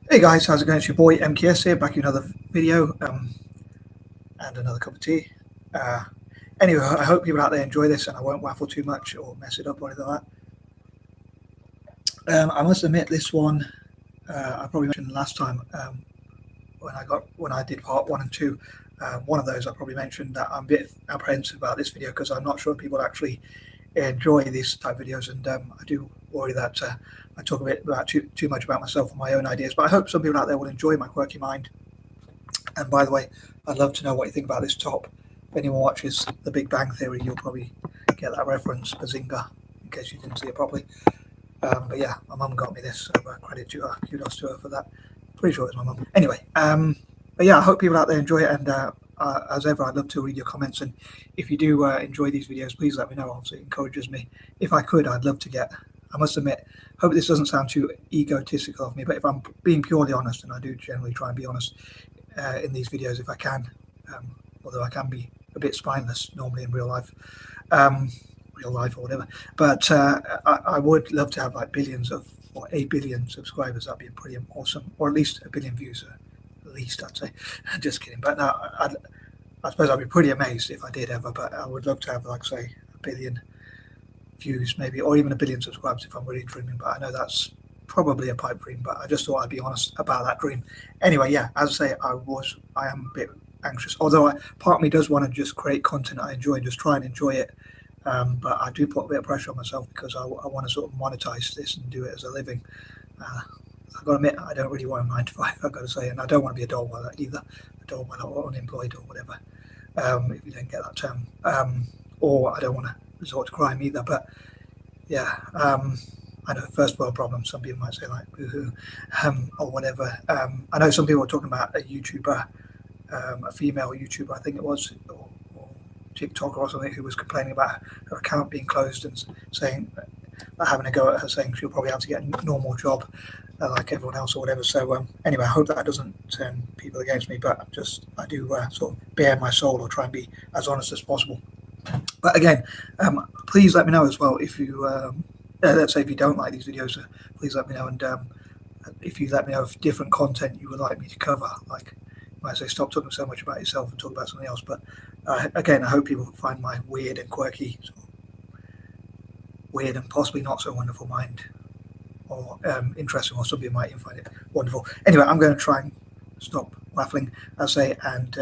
Hey guys, how's it going? It's your boy M.K.S here, back in another video and another cup of tea. Uh, anyway, I hope people out there enjoy this and I won't waffle too much or mess it up or anything like that. I must admit, this one I probably mentioned last time when I did part 1 and 2. One of those I probably mentioned that I'm a bit apprehensive about this video because I'm not sure people actually enjoy these type of videos, and I do worry that I talk a bit about too much about myself and my own ideas. But I hope some people out there will enjoy my quirky mind. And by the way, I'd love to know what you think about this top. If anyone watches The Big Bang Theory, you'll probably get that reference, Bazinga, in case you didn't see it properly. But yeah, my mum got me this, so credit to her, kudos to her for that. Pretty sure it was my mum. Anyway, but yeah, I hope people out there enjoy it, and as ever, I'd love to read your comments. And if you do enjoy these videos, please let me know. Obviously, it encourages me. If I could, I'd love to get. I must admit, hope this doesn't sound too egotistical of me, but if I'm being purely honest, and I do generally try and be honest in these videos if I can, although I can be a bit spineless normally in real life. Real life or whatever, but I would love to have like billions of or 8 billion subscribers. That'd be pretty awesome, or at least a billion views, at least I'd say. Just kidding, but no, I suppose I'd be pretty amazed if I did ever. But I would love to have, like, say, a billion views maybe, or even a billion subscribers if I'm really dreaming. But I know that's probably a pipe dream, but I just thought I'd be honest about that dream. Anyway, yeah, as I say, I am a bit anxious, although part of me does want to just create content I enjoy and just try and enjoy it. But I do put a bit of pressure on myself because I want to sort of monetize this and do it as a living. I've got to admit, I don't really want a 9 to 5, I've got to say, and I don't want to be a dog while either, a dog while or unemployed or whatever, if you don't get that term. Or I don't want to resort to crime either. But yeah, I know first world problems, some people might say, like, boohoo, or whatever. I know some people are talking about a YouTuber, a female YouTuber, I think it was, or TikToker or something, who was complaining about her account being closed and saying, having a go at her, saying she'll probably have to get a normal job like everyone else or whatever. So anyway, I hope that doesn't turn people against me, but I do sort of bare my soul or try and be as honest as possible. But again, please let me know as well if you, let's say if you don't like these videos, please let me know. And if you let me know of different content you would like me to cover, like I say, stop talking so much about yourself and talk about something else. But again, I hope people find my weird and quirky, weird and possibly not so wonderful mind, or interesting, or some people might even find it wonderful. Anyway, I'm going to try and stop waffling, I say, and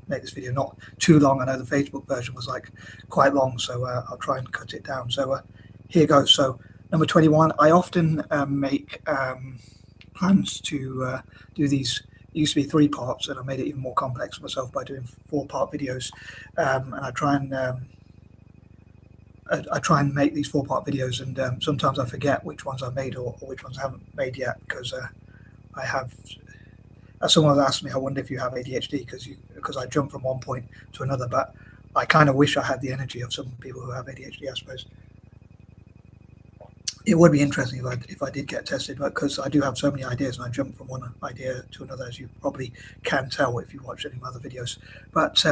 make this video not too long. I know the Facebook version was like quite long, so I'll try and cut it down. So here goes. So number 21, I often make plans to do these. It used to be 3 parts, and I made it even more complex for myself by doing 4-part videos. And I try and make these 4-part videos, and sometimes I forget which ones I've made or which ones I haven't made yet, because I have. As someone asked me, I wonder if you have ADHD because I jump from one point to another. But I kind of wish I had the energy of some people who have ADHD, I suppose. It would be interesting if I did get tested, because I do have so many ideas and I jump from one idea to another, as you probably can tell if you've watched any of my other videos. But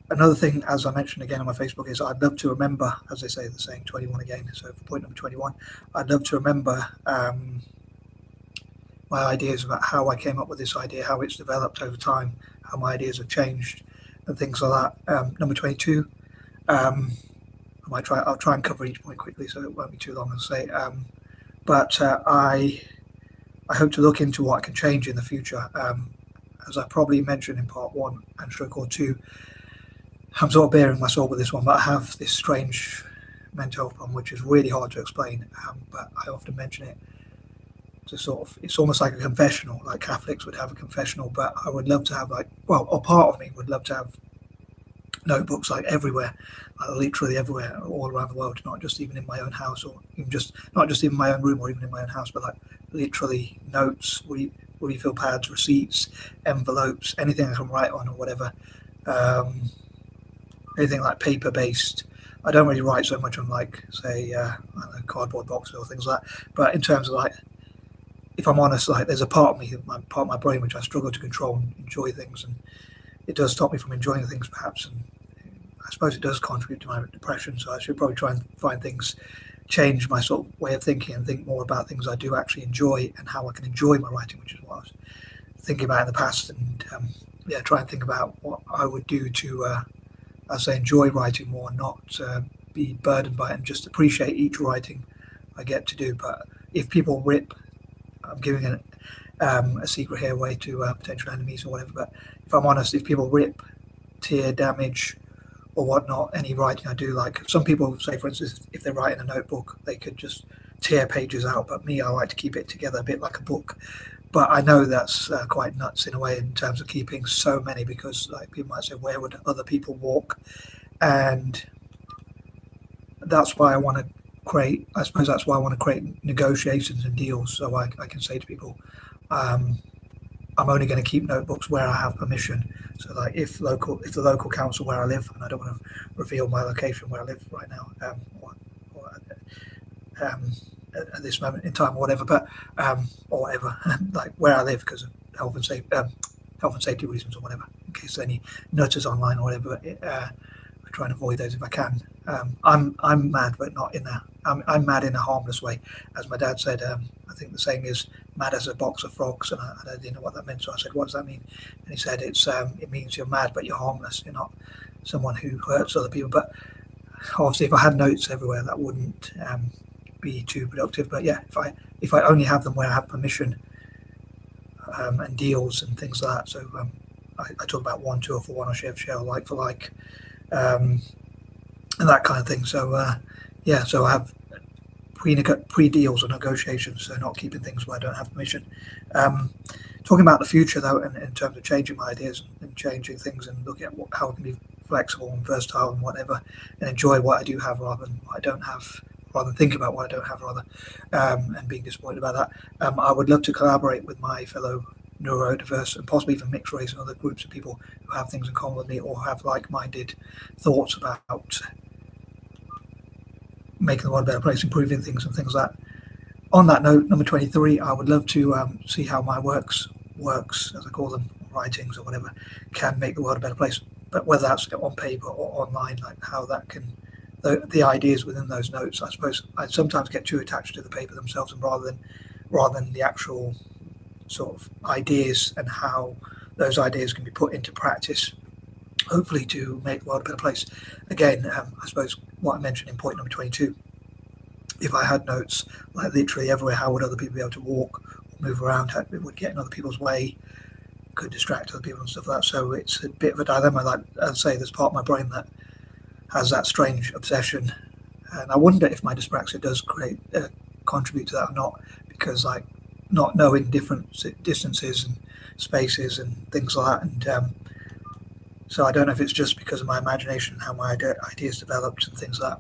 another thing, as I mentioned again on my Facebook, is I'd love to remember, as they say, the saying 21 again. So for point number 21, I'd love to remember my ideas about how I came up with this idea, how it's developed over time, how my ideas have changed, and things like that. Number 22. I'll try and cover each point quickly, so it won't be too long, as I say. But I hope to look into what I can change in the future. As I probably mentioned in part 1 and stroke or 2, I'm sort of bearing my soul with this one, but I have this strange mental health problem, which is really hard to explain. But I often mention it to it's almost like a confessional, like Catholics would have a confessional. But I would love to have, a part of me would love to have notebooks like everywhere, like literally everywhere, all around the world, not just even in my own house, or even not just in my own room or even in my own house, but like literally notes, refill pads, receipts, envelopes, anything I can write on or whatever. Anything like paper based. I don't really write so much on, like, say, I don't know, cardboard boxes or things like that. But in terms of, like, if I'm honest, like, there's a part of me, part of my brain, which I struggle to control and enjoy things, and it does stop me from enjoying things, perhaps. And I suppose it does contribute to my depression, so I should probably try and find things change my sort of way of thinking and think more about things I do actually enjoy and how I can enjoy my writing, which is what I was thinking about in the past. And try and think about what I would do to, as I enjoy writing more, not be burdened by it, and just appreciate each writing I get to do. But if people rip, I'm giving a secret here away to potential enemies or whatever. But if I'm honest, if people rip, tear, damage, or whatnot, any writing I do, like some people say, for instance, if they write in a notebook, they could just tear pages out. But me, I like to keep it together a bit like a book. But I know that's quite nuts in a way in terms of keeping so many, because like people might say, where would other people walk? And that's why I want to create. I suppose that's why I want to create negotiations and deals, so I can say to people, I'm only going to keep notebooks where I have permission. So like if the local council where I live, and I don't want to reveal my location where I live right now, or at this moment in time or whatever, but or whatever, like where I live because of health and safety reasons or whatever, in case any nutters online or whatever. I try and avoid those if I can. I'm mad, but not in a. I'm mad in a harmless way, as my dad said. I think the saying is "mad as a box of frogs," and I didn't know what that meant. So I said, "What does that mean?" And he said, "It means you're mad, but you're harmless. You're not someone who hurts other people." But obviously, if I had notes everywhere, that wouldn't be too productive. But yeah, if I only have them where I have permission, and deals and things like that. So I talk about 1, 2, or for 1, or share, like for like. And that kind of thing. So so I have pre-deals or negotiations, so not keeping things where I don't have permission. Talking about the future though, and in terms of changing my ideas and changing things and looking at how I can be flexible and versatile and whatever, and enjoy what I do have rather than what I don't have, rather than think about what I don't have rather, and being disappointed about that. I would love to collaborate with my fellow neurodiverse and possibly even mixed race and other groups of people who have things in common with me or have like-minded thoughts about making the world a better place, improving things and things like that. On that note, number 23, I would love to see how my works, as I call them, writings or whatever, can make the world a better place. But whether that's on paper or online, like how that can, the ideas within those notes, I suppose I sometimes get too attached to the paper themselves, and rather than the actual sort of ideas and how those ideas can be put into practice, hopefully to make the world a better place. Again, I suppose what I mentioned in point number 22, if I had notes like literally everywhere, how would other people be able to walk or move around? How it would get in other people's way, could distract other people and stuff like that. So it's a bit of a dilemma. Like I say, there's part of my brain that has that strange obsession, and I wonder if my dyspraxia does contribute to that or not, because like not knowing different distances and spaces and things like that, and so I don't know if it's just because of my imagination and how my ideas developed and things like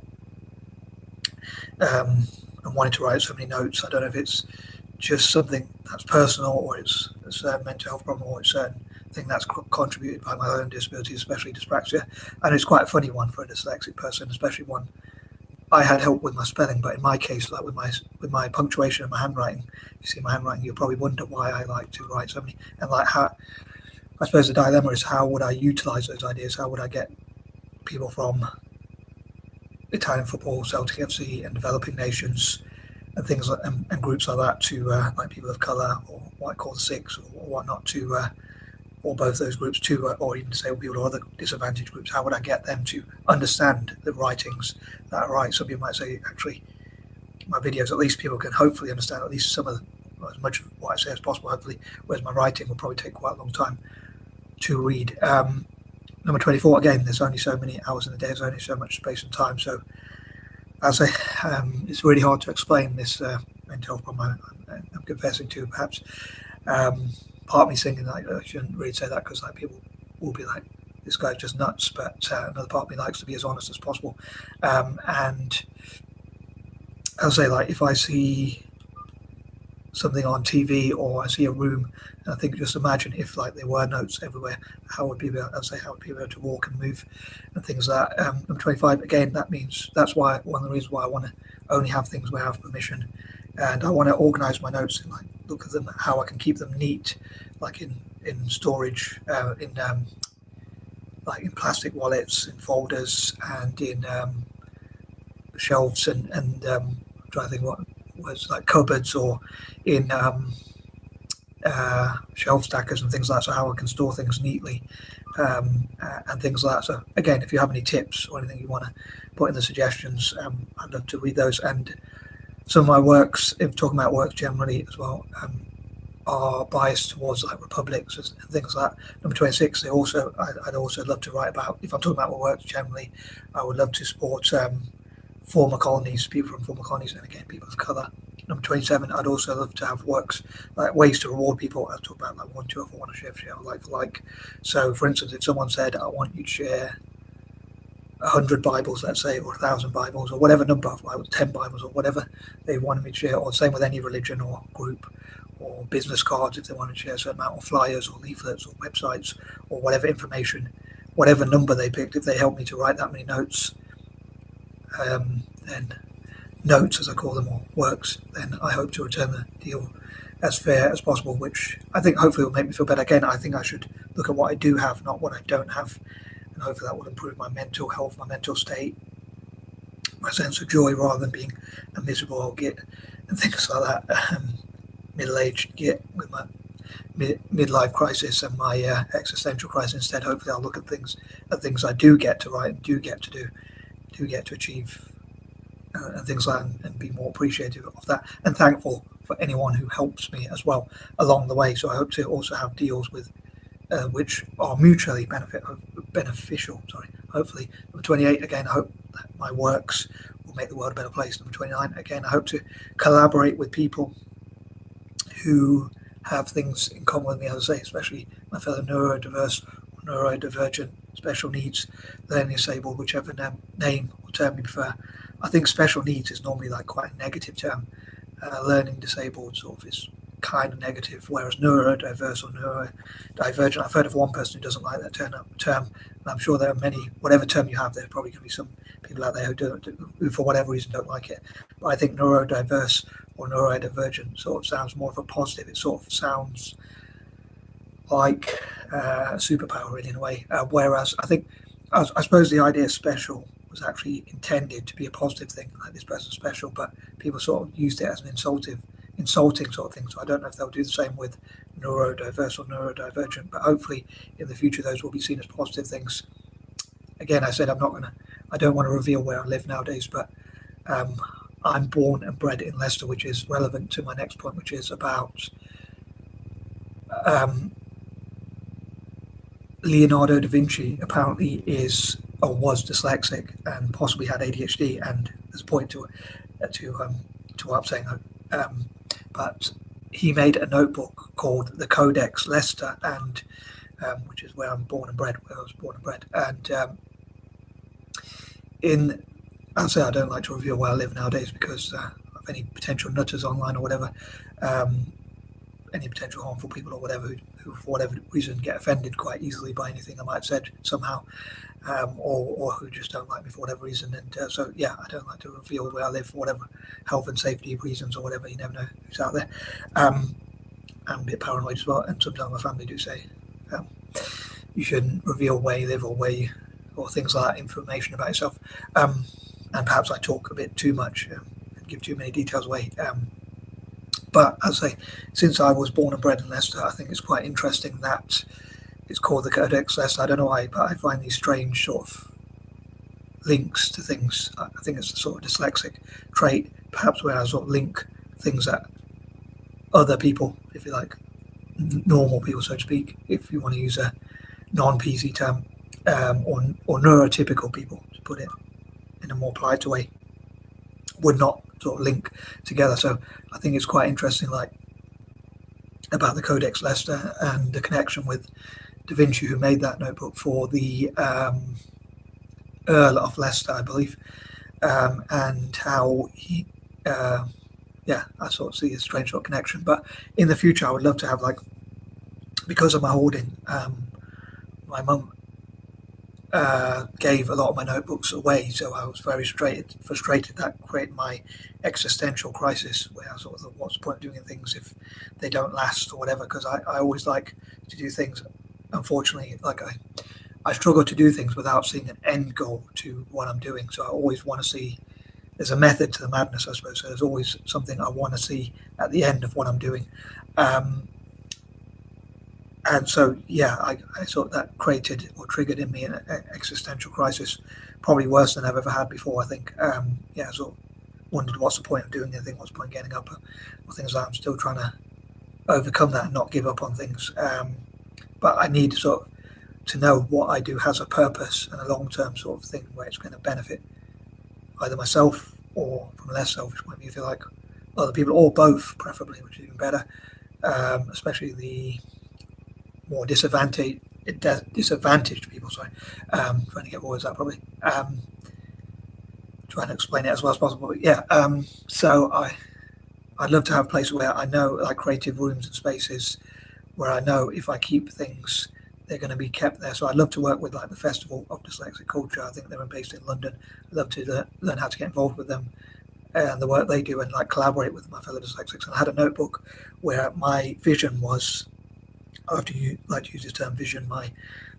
that, and wanting to write so many notes. I don't know if it's just something that's personal, or it's a certain mental health problem, or it's a certain thing that's contributed by my own disability, especially dyspraxia. And it's quite a funny one for a dyslexic person, especially one. I had help with my spelling, but in my case, like with my punctuation and my handwriting, if you see my handwriting, you'll probably wonder why I like to write so many. And like how, I suppose the dilemma is, how would I utilize those ideas? How would I get people from Italian football, Celtic FC, and developing nations and things like, and groups like that to like people of colour or White Quarter Six or whatnot to or both those groups to or even disabled people or other disadvantaged groups? How would I get them to understand the writings that I write? Some people might say, actually, my videos, at least people can hopefully understand at least some of as much of what I say as possible, hopefully, whereas my writing will probably take quite a long time to read. Number 24, again, there's only so many hours in the day, there's only so much space and time. So as it's really hard to explain this mental health problem I'm confessing to, perhaps. Part of me thinking like, I shouldn't really say that, because like people will be like, this guy's just nuts, but another part of me likes to be as honest as possible. And I'll say, like, if I see something on TV or I see a room, and I think, just imagine if like there were notes everywhere, how would people able to walk and move and things like that. Number 25, again, that's why one of the reasons why I want to only have things where I have permission, and I want to organize my notes and like look at them, how I can keep them neat, like in storage, like in plastic wallets, in folders, and in shelves, and trying to think what was like cupboards or in shelf stackers and things like that, so how I can store things neatly, and things like that. So again, if you have any tips or anything you want to put in the suggestions, I'd love to read those. And some of my works, if talking about works generally as well, are biased towards like republics and things like that. Number 26, I'd also love to write about, if I'm talking about my works generally, I would love to support former colonies, people from former colonies, and again, people of colour. Number 27, I'd also love to have works like ways to reward people. I'll talk about like 1, 2, or 4, want to share, like for like. So, for instance, if someone said, I want you to share 100 Bibles, let's say, or 1,000 Bibles, or whatever number of Bibles, 10 Bibles, or whatever they wanted me to share, or same with any religion or group, or business cards if they wanted to share a certain amount, or flyers, or leaflets, or websites, or whatever information, whatever number they picked, if they helped me to write that many notes, then notes, as I call them, or works, then I hope to return the deal as fair as possible, which I think hopefully will make me feel better. Again, I think I should look at what I do have, not what I don't have, and hopefully that will improve my mental health, my mental state, my sense of joy, rather than being a miserable old git and things like that. Middle-aged git with my midlife crisis and my existential crisis. Instead, hopefully I'll look at things I do get to write and do get to do, do get to achieve, and things like that, and be more appreciative of that and thankful for anyone who helps me as well along the way. So I hope to also have deals with which are mutually beneficial. Hopefully. Number 28, again, I hope that my works will make the world a better place. Number 29, again, I hope to collaborate with people who have things in common with me, as I say, especially my fellow neurodiverse or neurodivergent, special needs, learning disabled, whichever name or term you prefer. I think special needs is normally like quite a negative term. Learning disabled sort of is kind of negative, whereas neurodiverse or neurodivergent, I've heard of one person who doesn't like that term, and I'm sure there are many, whatever term you have, there's probably going to be some people out there who for whatever reason don't like it. But I think neurodiverse or neurodivergent sort of sounds more of a positive. It sort of sounds like a superpower, really, in a way. Whereas I think, I suppose the idea of special was actually intended to be a positive thing, like this person's special, but people sort of used it as an insulting sort of thing. So I don't know if they'll do the same with neurodiverse or neurodivergent, but hopefully in the future those will be seen as positive things. Again, I said I don't want to reveal where I live nowadays, but I'm born and bred in Leicester, which is relevant to my next point, which is about Leonardo da Vinci apparently is or was dyslexic and possibly had ADHD, and there's a point to what I'm saying. But he made a notebook called the Codex Leicester, and which is where I was born and bred. And I'll say I don't like to reveal where I live nowadays because of any potential nutters online or whatever, any potential harmful people or whatever who for whatever reason get offended quite easily by anything I might have said somehow, or who just don't like me for whatever reason. And so yeah, I don't like to reveal where I live for whatever health and safety reasons or whatever. You never know who's out there. I'm a bit paranoid as well, and sometimes my family do say you shouldn't reveal where you live or things like that, information about yourself. And perhaps I talk a bit too much and give too many details away. But as I say, since I was born and bred in Leicester, I think it's quite interesting that it's called the Codex Leicester. I don't know why, but I find these strange sort of links to things. I think it's a sort of dyslexic trait, perhaps, where I sort of link things that other people, if you like, normal people, so to speak, if you want to use a non-PC term, or neurotypical people, to put it in a more polite way, would not sort of link together. So I think it's quite interesting, like about the Codex Leicester and the connection with Da Vinci, who made that notebook for the Earl of Leicester, I believe, and how he, I sort of see a strange sort of connection. But in the future, I would love to have, like, because of my hoarding, my mum gave a lot of my notebooks away, so I was very frustrated. That created my existential crisis, where I sort of thought, what's the point of doing things if they don't last or whatever? Because I always like to do things. Unfortunately, like I struggle to do things without seeing an end goal to what I'm doing. So I always want to see there's a method to the madness, I suppose. So there's always something I want to see at the end of what I'm doing. And so, yeah, I thought that created or triggered in me an existential crisis, probably worse than I've ever had before, I think. Yeah, I sort of wondered what's the point of doing anything, what's the point of getting up, or things like that. I'm still trying to overcome that and not give up on things. But I need sort of to know what I do has a purpose and a long-term sort of thing where it's going to benefit either myself or, from a less selfish point of view, feel like other people, or both, preferably, which is even better. Especially the more disadvantaged people. Sorry, trying to get words out probably. Trying to explain it as well as possible. But yeah. So I'd love to have places where I know, like creative rooms and spaces, where I know if I keep things, they're going to be kept there. So I'd love to work with like the Festival of Dyslexic Culture. I think they're based in London. I'd love to learn how to get involved with them and the work they do, and like collaborate with my fellow dyslexics. And I had a notebook where my vision was, I have to like to use this term vision, my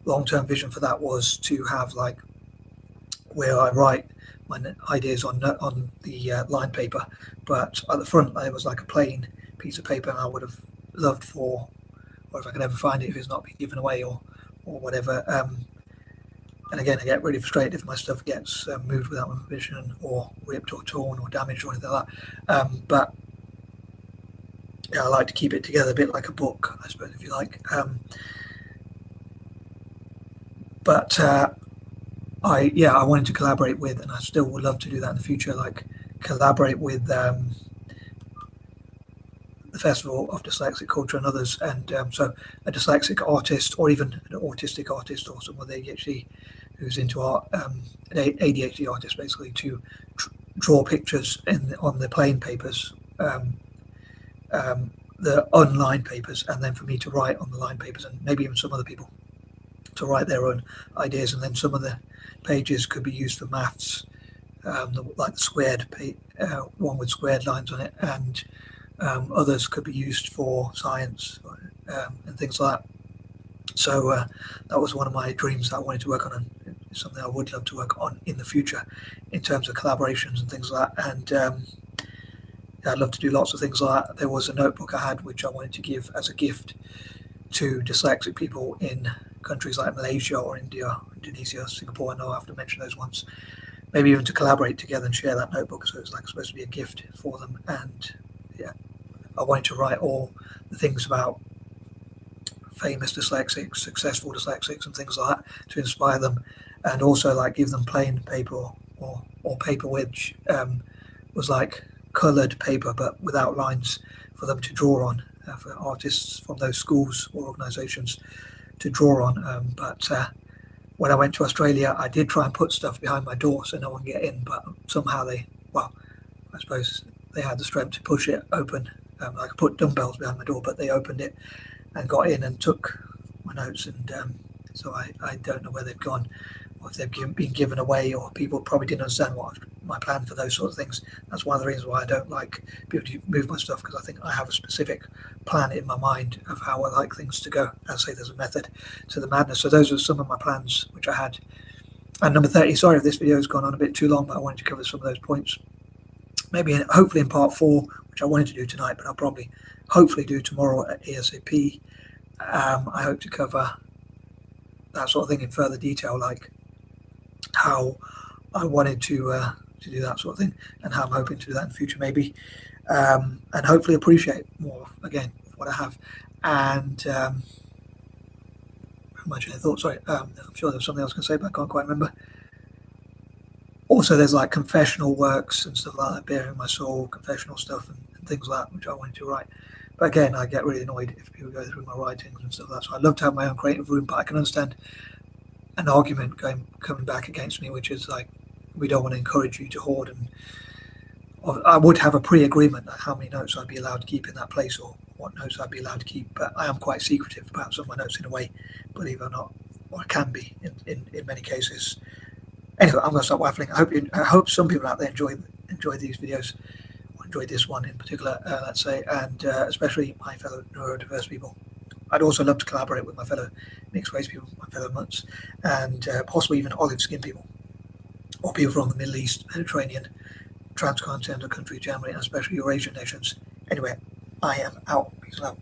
long-term vision for that was to have like where I write my ideas on the line paper, but at the front there was like a plain piece of paper, and I would have loved for, or if I could ever find it, if it's not been given away or whatever. And again, I get really frustrated if my stuff gets moved without my permission, or ripped or torn or damaged or anything like that. But yeah, I like to keep it together a bit like a book, I suppose, if you like. But I wanted to collaborate with, and I still would love to do that in the future, like collaborate with the Festival of Dyslexic Culture and others. And so a dyslexic artist, or even an autistic artist, or someone with ADHD who's into art, an ADHD artist basically, to draw pictures on the plain papers, the unlined papers, and then for me to write on the lined papers, and maybe even some other people to write their own ideas. And then some of the pages could be used for maths, like the squared one with squared lines on it, and others could be used for science and things like that. So that was one of my dreams that I wanted to work on, and it's something I would love to work on in the future in terms of collaborations and things like that. And I'd love to do lots of things like that. There was a notebook I had which I wanted to give as a gift to dyslexic people in countries like Malaysia or India, Indonesia, Singapore. I know I have to mention those ones. Maybe even to collaborate together and share that notebook. So it's like supposed to be a gift for them. And yeah, I wanted to write all the things about famous dyslexics, successful dyslexics, and things like that to inspire them, and also like give them plain paper or paper which was like coloured paper but without lines for them to draw on, for artists from those schools or organisations to draw on. But when I went to Australia, I did try and put stuff behind my door so no one get in, but somehow I suppose they had the strength to push it open. I could put dumbbells behind my door, but they opened it and got in and took my notes. And so I don't know where they've gone, or if they've been given away, or people probably didn't understand what my plan for those sort of things. That's one of the reasons why I don't like people to move my stuff, because I think I have a specific plan in my mind of how I like things to go. As I say, there's a method to the madness. So those are some of my plans which I had. And number 30, sorry if this video has gone on a bit too long, but I wanted to cover some of those points. Maybe hopefully in part 4, which I wanted to do tonight, but I'll probably hopefully do tomorrow at ASAP. I hope to cover that sort of thing in further detail, like how I wanted to do that sort of thing, and how I'm hoping to do that in the future, maybe, and hopefully appreciate more again what I have. And my train of thought. Sorry, I'm sure there was something else I was going to say, but I can't quite remember. Also, there's like confessional works and stuff like that, bearing my soul, confessional stuff and things like that, which I wanted to write. But again, I get really annoyed if people go through my writings and stuff like that. So I'd love to have my own creative room, but I can understand an argument coming back against me, which is like, we don't want to encourage you to hoard. And I would have a pre-agreement on how many notes I'd be allowed to keep in that place, or what notes I'd be allowed to keep. But I am quite secretive about some of my notes in a way, believe it or not, or I can be in many cases. Anyway, I'm going to stop waffling. I hope some people out there enjoy these videos, or enjoyed this one in particular, let's say, and especially my fellow neurodiverse people. I'd also love to collaborate with my fellow mixed race people, my fellow mutts, and possibly even olive skin people, or people from the Middle East, Mediterranean, transcontinental countries generally, and especially Eurasian nations. Anyway, I am out. Peace out.